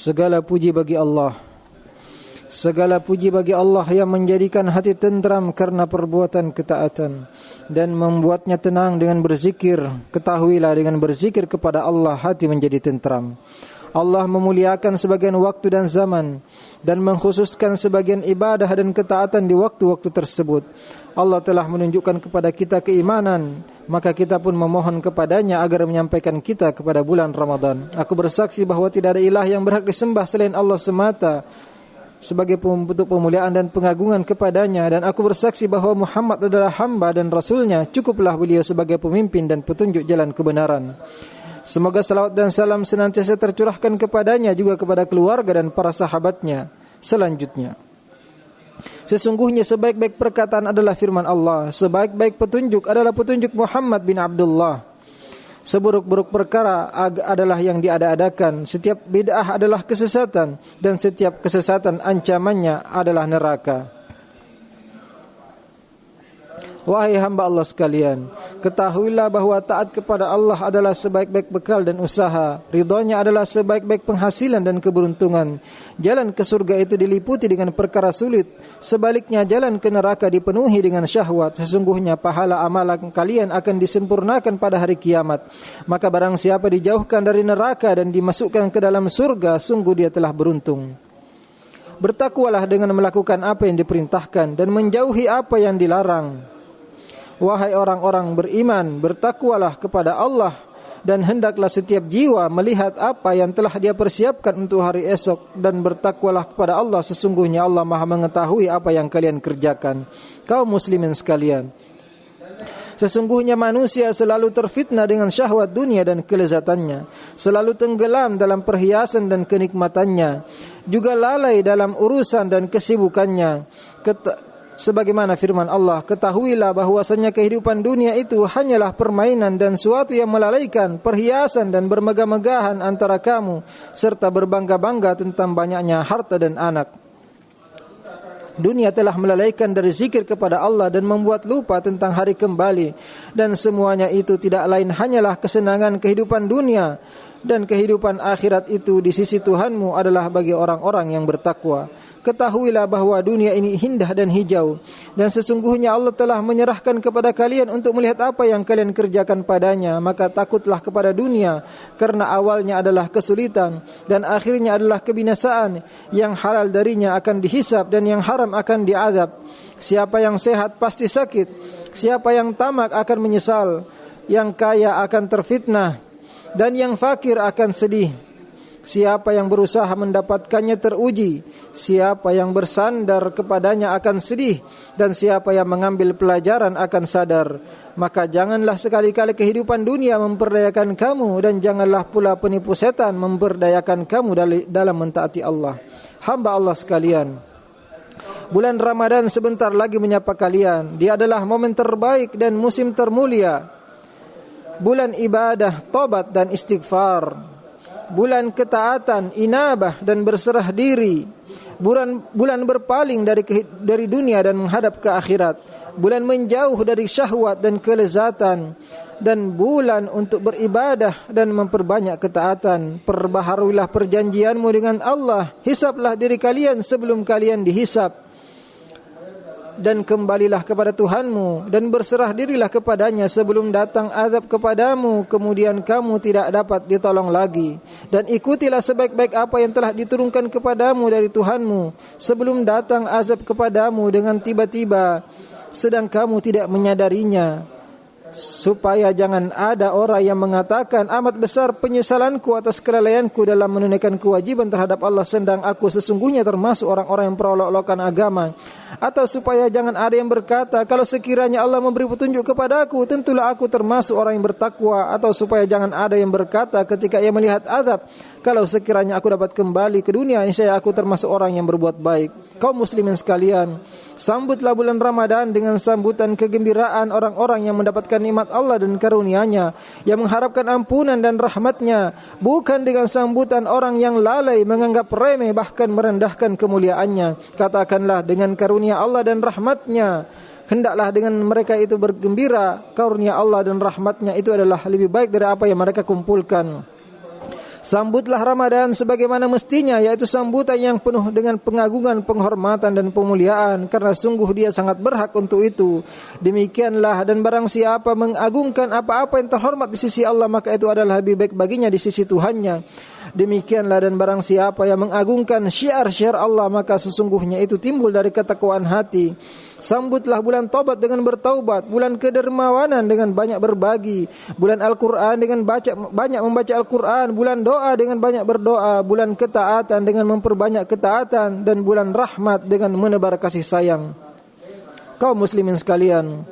Segala puji bagi Allah. Segala puji bagi Allah yang menjadikan hati tentram karena perbuatan ketaatan dan membuatnya tenang dengan berzikir. Ketahuilah, dengan berzikir kepada Allah hati menjadi tentram. Allah memuliakan sebagian waktu dan zaman dan mengkhususkan sebagian ibadah dan ketaatan di waktu-waktu tersebut. Allah telah menunjukkan kepada kita keimanan, maka kita pun memohon kepadanya agar menyampaikan kita kepada bulan Ramadan. Aku bersaksi bahawa tidak ada ilah yang berhak disembah selain Allah semata sebagai bentuk pemuliaan dan pengagungan kepadanya, dan aku bersaksi bahawa Muhammad adalah hamba dan rasulnya. Cukuplah beliau sebagai pemimpin dan petunjuk jalan kebenaran. Semoga salawat dan salam senantiasa tercurahkan kepadanya, juga kepada keluarga dan para sahabatnya selanjutnya. Sesungguhnya sebaik-baik perkataan adalah firman Allah, sebaik-baik petunjuk adalah petunjuk Muhammad bin Abdullah. Seburuk-buruk perkara adalah yang diada-adakan, setiap bid'ah adalah kesesatan, dan setiap kesesatan ancamannya adalah neraka. Wahai hamba Allah sekalian, ketahuilah bahawa taat kepada Allah adalah sebaik-baik bekal dan usaha. Ridhonya adalah sebaik-baik penghasilan dan keberuntungan. Jalan ke surga itu diliputi dengan perkara sulit. Sebaliknya jalan ke neraka dipenuhi dengan syahwat. Sesungguhnya pahala amalan kalian akan disempurnakan pada hari kiamat. Maka barang siapa dijauhkan dari neraka dan dimasukkan ke dalam surga, sungguh dia telah beruntung. Bertakwalah dengan melakukan apa yang diperintahkan dan menjauhi apa yang dilarang. Wahai orang-orang beriman, bertakwalah kepada Allah, dan hendaklah setiap jiwa melihat apa yang telah dia persiapkan untuk hari esok, dan bertakwalah kepada Allah, sesungguhnya Allah Maha mengetahui apa yang kalian kerjakan. Kaum muslimin sekalian, sesungguhnya manusia selalu terfitnah dengan syahwat dunia dan kelezatannya, selalu tenggelam dalam perhiasan dan kenikmatannya, juga lalai dalam urusan dan kesibukannya. Sebagaimana firman Allah, ketahuilah bahwasanya kehidupan dunia itu hanyalah permainan dan suatu yang melalaikan, perhiasan dan bermegah-megahan antara kamu, serta berbangga-bangga tentang banyaknya harta dan anak. Dunia telah melalaikan dari zikir kepada Allah dan membuat lupa tentang hari kembali, dan semuanya itu tidak lain hanyalah kesenangan kehidupan dunia, dan kehidupan akhirat itu di sisi Tuhanmu adalah bagi orang-orang yang bertakwa. Ketahuilah bahawa dunia ini indah dan hijau, dan sesungguhnya Allah telah menyerahkan kepada kalian untuk melihat apa yang kalian kerjakan padanya. Maka takutlah kepada dunia, karena awalnya adalah kesulitan dan akhirnya adalah kebinasaan. Yang halal darinya akan dihisab dan yang haram akan diazab. Siapa yang sehat pasti sakit, siapa yang tamak akan menyesal, yang kaya akan terfitnah, dan yang fakir akan sedih. Siapa yang berusaha mendapatkannya teruji, siapa yang bersandar kepadanya akan sedih, dan siapa yang mengambil pelajaran akan sadar. Maka janganlah sekali-kali kehidupan dunia memperdayakan kamu, dan janganlah pula penipu setan memperdayakan kamu dalam mentaati Allah. Hamba Allah sekalian, bulan Ramadan sebentar lagi menyapa kalian. Dia adalah momen terbaik dan musim termulia, bulan ibadah, tobat dan istighfar, bulan ketaatan, inabah dan berserah diri, bulan berpaling dari dunia dan menghadap ke akhirat, bulan menjauh dari syahwat dan kelezatan, dan bulan untuk beribadah dan memperbanyak ketaatan. Perbaharuilah perjanjianmu dengan Allah, hisablah diri kalian sebelum kalian dihisab, dan kembalilah kepada Tuhanmu dan berserah dirilah kepadanya sebelum datang azab kepadamu, kemudian kamu tidak dapat ditolong lagi. Dan ikutilah sebaik-baik apa yang telah diturunkan kepadamu dari Tuhanmu sebelum datang azab kepadamu dengan tiba-tiba, sedang kamu tidak menyadarinya, supaya jangan ada orang yang mengatakan, amat besar penyesalanku atas kelalaianku dalam menunaikan kewajiban terhadap Allah, sedang aku sesungguhnya termasuk orang-orang yang perolok-olokan agama. Atau supaya jangan ada yang berkata, kalau sekiranya Allah memberi petunjuk kepadaku, tentulah aku termasuk orang yang bertakwa. Atau supaya jangan ada yang berkata ketika ia melihat azab, kalau sekiranya aku dapat kembali ke dunia, niscaya aku termasuk orang yang berbuat baik. Kaum muslimin sekalian, sambutlah bulan Ramadan dengan sambutan kegembiraan orang-orang yang mendapatkan nikmat Allah dan karunia-Nya, yang mengharapkan ampunan dan rahmat-Nya, bukan dengan sambutan orang yang lalai, menganggap remeh, bahkan merendahkan kemuliaan-Nya. Katakanlah, dengan karunia Allah dan rahmat-Nya, hendaklah dengan mereka itu bergembira. Karunia Allah dan rahmat-Nya itu adalah lebih baik dari apa yang mereka kumpulkan. Sambutlah Ramadan sebagaimana mestinya, yaitu sambutan yang penuh dengan pengagungan, penghormatan dan pemuliaan, karena sungguh dia sangat berhak untuk itu. Demikianlah, dan barang siapa mengagungkan apa-apa yang terhormat di sisi Allah, maka itu adalah lebih baik baginya di sisi Tuhannya. Demikianlah, dan barang siapa yang mengagungkan syiar-syiar Allah, maka sesungguhnya itu timbul dari ketakwaan hati. Sambutlah bulan taubat dengan bertaubat, bulan kedermawanan dengan banyak berbagi, bulan Al-Quran dengan banyak membaca Al-Quran, bulan doa dengan banyak berdoa, bulan ketaatan dengan memperbanyak ketaatan, dan bulan rahmat dengan menebar kasih sayang. Kaum muslimin sekalian,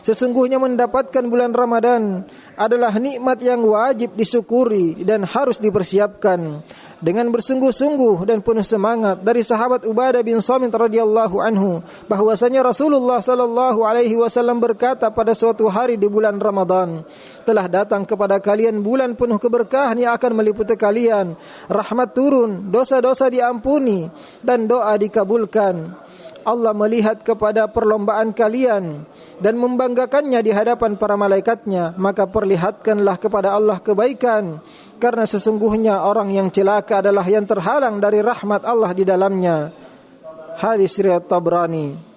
sesungguhnya mendapatkan bulan Ramadan adalah nikmat yang wajib disyukuri dan harus dipersiapkan dengan bersungguh-sungguh dan penuh semangat. Dari sahabat Ubadah bin Samit radhiyallahu anhu bahwasanya Rasulullah sallallahu alaihi wasallam berkata pada suatu hari di bulan Ramadan, telah datang kepada kalian bulan penuh keberkahan yang akan meliputi kalian, rahmat turun, dosa-dosa diampuni dan doa dikabulkan. Allah melihat kepada perlombaan kalian dan membanggakannya di hadapan para malaikatnya, maka perlihatkanlah kepada Allah kebaikan, karena sesungguhnya orang yang celaka adalah yang terhalang dari rahmat Allah di dalamnya. Hadis riwayat Tabrani.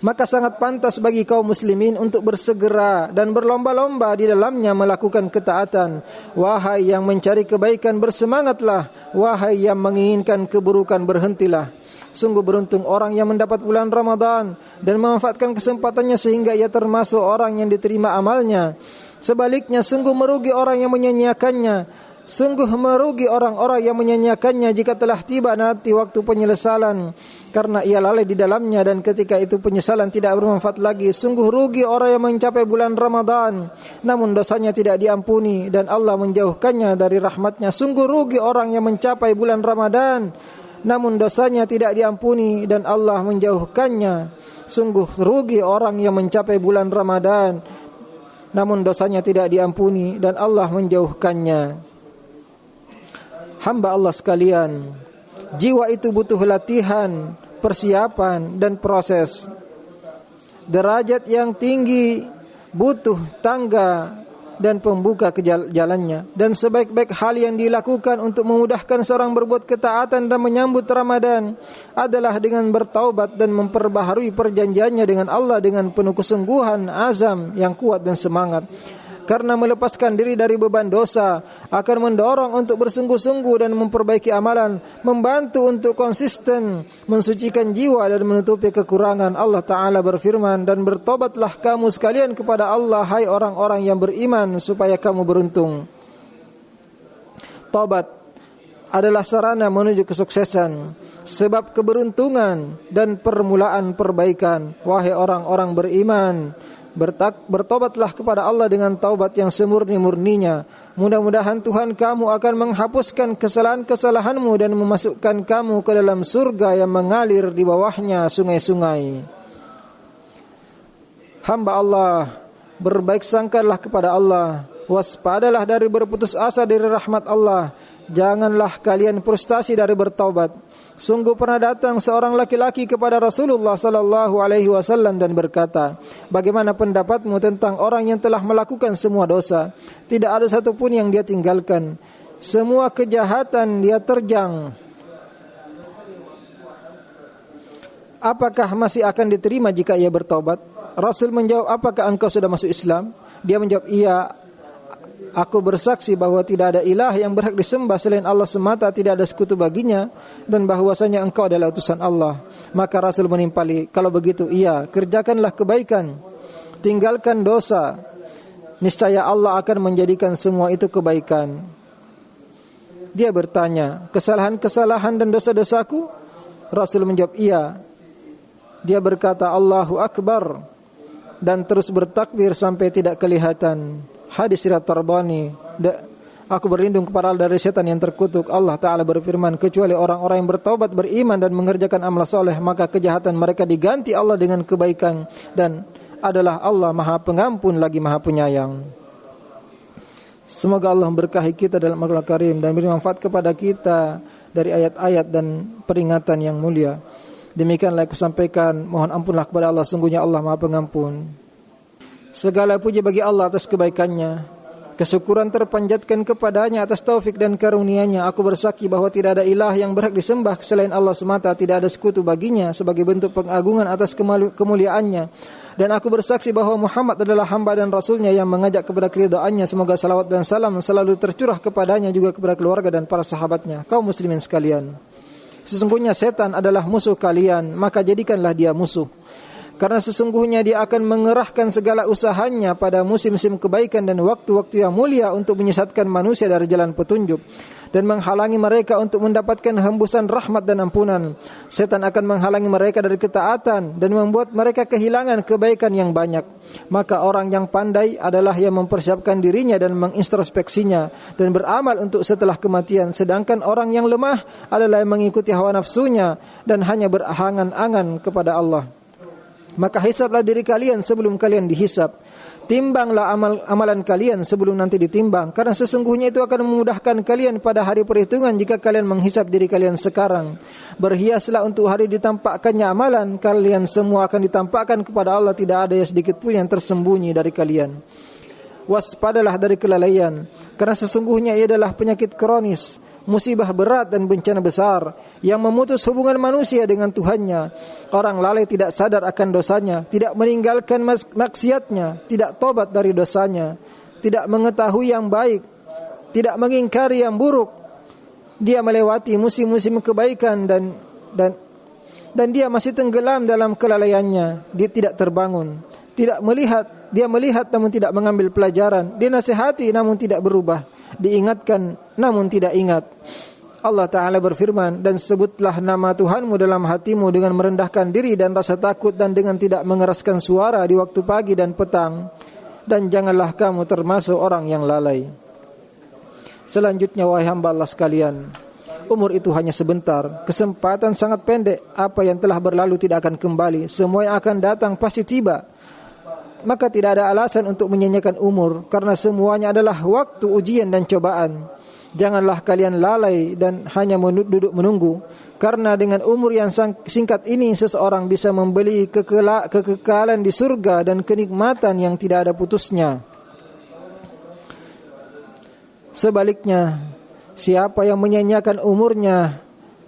Maka sangat pantas bagi kaum muslimin untuk bersegera dan berlomba-lomba di dalamnya melakukan ketaatan. Wahai yang mencari kebaikan, bersemangatlah. Wahai yang menginginkan keburukan, berhentilah. Sungguh beruntung orang yang mendapat bulan Ramadan dan memanfaatkan kesempatannya sehingga ia termasuk orang yang diterima amalnya. Sebaliknya, sungguh merugi orang yang menyanyiakannya. Sungguh merugi orang-orang yang menyanyiakannya jika telah tiba nanti waktu penyesalan, karena ia lalai di dalamnya, dan ketika itu penyesalan tidak bermanfaat lagi. Sungguh rugi orang yang mencapai bulan Ramadan namun dosanya tidak diampuni dan Allah menjauhkannya dari rahmatnya. Sungguh rugi orang yang mencapai bulan Ramadan namun dosanya tidak diampuni dan Allah menjauhkannya. Sungguh rugi orang yang mencapai bulan Ramadan namun dosanya tidak diampuni dan Allah menjauhkannya. Hamba Allah sekalian, jiwa itu butuh latihan, persiapan dan proses. Derajat yang tinggi butuh tangga dan pembuka ke jalannya. Dan sebaik-baik hal yang dilakukan untuk memudahkan seorang berbuat ketaatan dan menyambut Ramadan adalah dengan bertaubat dan memperbaharui perjanjiannya dengan Allah dengan penuh kesungguhan, azam yang kuat dan semangat. Karena melepaskan diri dari beban dosa akan mendorong untuk bersungguh-sungguh dan memperbaiki amalan, membantu untuk konsisten, mensucikan jiwa dan menutupi kekurangan. Allah Ta'ala berfirman, dan bertobatlah kamu sekalian kepada Allah, hai orang-orang yang beriman, supaya kamu beruntung. Tobat adalah sarana menuju kesuksesan, sebab keberuntungan dan permulaan perbaikan. Wahai orang-orang beriman, bertobatlah kepada Allah dengan taubat yang semurni-murninya. Mudah-mudahan Tuhan kamu akan menghapuskan kesalahan-kesalahanmu dan memasukkan kamu ke dalam surga yang mengalir di bawahnya sungai-sungai. Hamba Allah, berbaik sangkalah kepada Allah. Waspadalah dari berputus asa dari rahmat Allah. Janganlah kalian frustasi dari bertaubat. Sungguh pernah datang seorang laki-laki kepada Rasulullah sallallahu alaihi wasallam dan berkata, bagaimana pendapatmu tentang orang yang telah melakukan semua dosa? Tidak ada satupun yang dia tinggalkan. Semua kejahatan dia terjang. Apakah masih akan diterima jika ia bertaubat? Rasul menjawab, apakah engkau sudah masuk Islam? Dia menjawab, iya. Aku bersaksi bahwa tidak ada ilah yang berhak disembah selain Allah semata, tidak ada sekutu baginya, dan bahwasanya engkau adalah utusan Allah. Maka Rasul menimpali, kalau begitu iya, kerjakanlah kebaikan, tinggalkan dosa, niscaya Allah akan menjadikan semua itu kebaikan. Dia bertanya, kesalahan-kesalahan dan dosa-dosaku? Rasul menjawab, iya. Dia berkata, Allahu Akbar, dan terus bertakbir sampai tidak kelihatan. Hadis riwayat Tabrani. Aku berlindung kepada Allah dari setan yang terkutuk. Allah Ta'ala berfirman, kecuali orang-orang yang bertaubat, beriman dan mengerjakan amal soleh, maka kejahatan mereka diganti Allah dengan kebaikan, dan adalah Allah Maha Pengampun lagi Maha Penyayang. Semoga Allah memberkahi kita dalam Al-Quran Karim dan beri manfaat kepada kita dari ayat-ayat dan peringatan yang mulia. Demikianlah aku sampaikan. Mohon ampunlah kepada Allah, sungguhnya Allah Maha Pengampun. Segala puji bagi Allah atas kebaikannya, Kesyukuran terpanjatkan kepadanya atas taufik dan karunia-Nya. Aku bersaksi bahwa tidak ada ilah yang berhak disembah selain Allah semata, tidak ada sekutu baginya sebagai bentuk pengagungan atas kemuliaan-Nya. Dan aku bersaksi bahwa Muhammad adalah hamba dan rasulnya yang mengajak kepada keridhaan-Nya. Semoga salawat dan salam selalu tercurah kepadanya, juga kepada keluarga dan para sahabatnya. Kaum muslimin sekalian, sesungguhnya setan adalah musuh kalian, maka jadikanlah dia musuh. Karena sesungguhnya dia akan mengerahkan segala usahanya pada musim-musim kebaikan dan waktu-waktu yang mulia untuk menyesatkan manusia dari jalan petunjuk dan menghalangi mereka untuk mendapatkan hembusan rahmat dan ampunan. Setan akan menghalangi mereka dari ketaatan dan membuat mereka kehilangan kebaikan yang banyak. Maka orang yang pandai adalah yang mempersiapkan dirinya dan mengintrospeksinya dan beramal untuk setelah kematian. Sedangkan orang yang lemah adalah yang mengikuti hawa nafsunya dan hanya berangan-angan kepada Allah. Maka hisablah diri kalian sebelum kalian dihisab. Timbanglah amalan kalian sebelum nanti ditimbang. Karena sesungguhnya itu akan memudahkan kalian pada hari perhitungan jika kalian menghisab diri kalian sekarang. Berhiaslah untuk hari ditampakkannya amalan. Kalian semua akan ditampakkan kepada Allah. Tidak ada yang sedikit pun yang tersembunyi dari kalian. Waspadalah dari kelalaian. Karena sesungguhnya ia adalah penyakit kronis, musibah berat dan bencana besar yang memutus hubungan manusia dengan Tuhannya. Orang lalai tidak sadar akan dosanya, tidak meninggalkan maksiatnya, tidak tobat dari dosanya, tidak mengetahui yang baik, tidak mengingkari yang buruk. Dia melewati musim-musim kebaikan dan dia masih tenggelam dalam kelalaiannya. Dia tidak terbangun, tidak melihat. Dia melihat namun tidak mengambil pelajaran. Dia nasihati namun tidak berubah. Diingatkan namun tidak ingat. Allah Ta'ala berfirman, dan sebutlah nama Tuhanmu dalam hatimu dengan merendahkan diri dan rasa takut dan dengan tidak mengeraskan suara di waktu pagi dan petang. Dan janganlah kamu termasuk orang yang lalai. Selanjutnya, wahai hamba Allah sekalian, umur itu hanya sebentar, kesempatan sangat pendek. Apa yang telah berlalu tidak akan kembali. Semua yang akan datang pasti tiba. Maka tidak ada alasan untuk menyanyiakan umur, karena semuanya adalah waktu ujian dan cobaan. Janganlah kalian lalai dan hanya duduk menunggu, karena dengan umur yang singkat ini seseorang bisa membeli kekekalan di surga dan kenikmatan yang tidak ada putusnya. Sebaliknya, siapa yang menyanyiakan umurnya,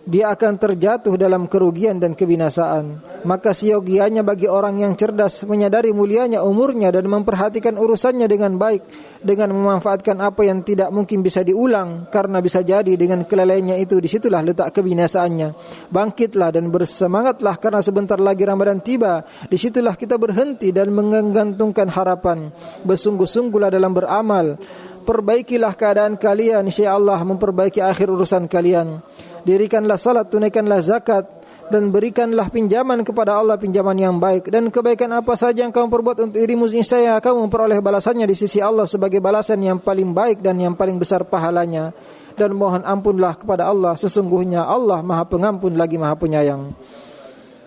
dia akan terjatuh dalam kerugian dan kebinasaan. Maka siogianya bagi orang yang cerdas menyadari mulianya umurnya dan memperhatikan urusannya dengan baik, dengan memanfaatkan apa yang tidak mungkin bisa diulang, karena bisa jadi dengan kelalaiannya itu disitulah letak kebinasaannya. Bangkitlah dan bersemangatlah, karena sebentar lagi Ramadan tiba. Disitulah kita berhenti dan menggantungkan harapan. Bersungguh-sungguhlah dalam beramal. Perbaikilah keadaan kalian, insyaallah memperbaiki akhir urusan kalian. Dirikanlah salat, tunaikanlah zakat, dan berikanlah pinjaman kepada Allah, pinjaman yang baik. Dan kebaikan apa saja yang kamu perbuat untuk dirimu, niscaya kamu memperoleh balasannya di sisi Allah sebagai balasan yang paling baik dan yang paling besar pahalanya. Dan mohon ampunlah kepada Allah, sesungguhnya Allah Maha Pengampun lagi Maha Penyayang.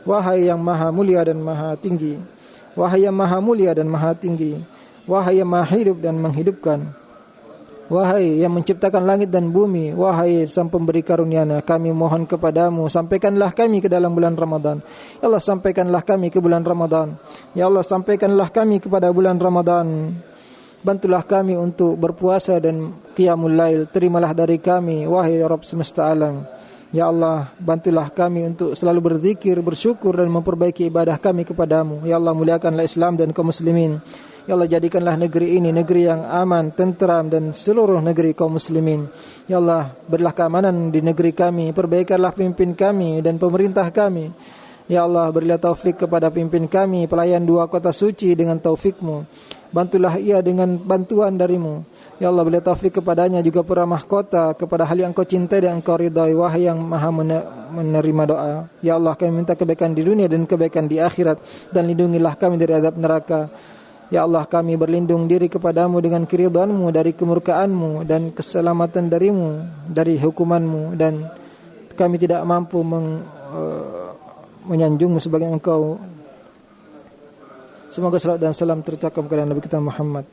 Wahai yang Maha Mulia dan Maha Tinggi, wahai yang Maha Mulia dan Maha Tinggi, wahai yang Maha Hidup dan menghidupkan, wahai yang menciptakan langit dan bumi, wahai sang pemberi karunia-Nya, kami mohon kepadamu, sampaikanlah kami ke dalam bulan Ramadan. Ya Allah, sampaikanlah kami ke bulan Ramadan. Ya Allah, sampaikanlah kami kepada bulan Ramadan. Bantulah kami untuk berpuasa dan qiyamul lail. Terimalah dari kami, wahai Rabb semesta alam. Ya Allah, bantulah kami untuk selalu berzikir, bersyukur dan memperbaiki ibadah kami kepadamu. Ya Allah, muliakanlah Islam dan kaum muslimin. Ya Allah, jadikanlah negeri ini negeri yang aman, tenteram, dan seluruh negeri kaum muslimin. Ya Allah, berilah keamanan di negeri kami, perbaikanlah pemimpin kami dan pemerintah kami. Ya Allah, berilah taufik kepada pemimpin kami, pelayan dua kota suci dengan taufik-Mu. Bantulah ia dengan bantuan dari-Mu. Ya Allah, berilah taufik kepadanya juga para mahkota, kepada hal yang Kau cintai dan Kau ridhai, wahai yang Maha menerima doa. Ya Allah, kami minta kebaikan di dunia dan kebaikan di akhirat, dan lindungilah kami dari azab neraka. Ya Allah, kami berlindung diri kepadamu dengan keridhaan-Mu dari kemurkaan-Mu dan keselamatan dari-Mu dari hukuman-Mu, dan kami tidak mampu menyanjung-Mu sebagai Engkau. Semoga salat dan salam tercurahkan kepada Nabi kita Muhammad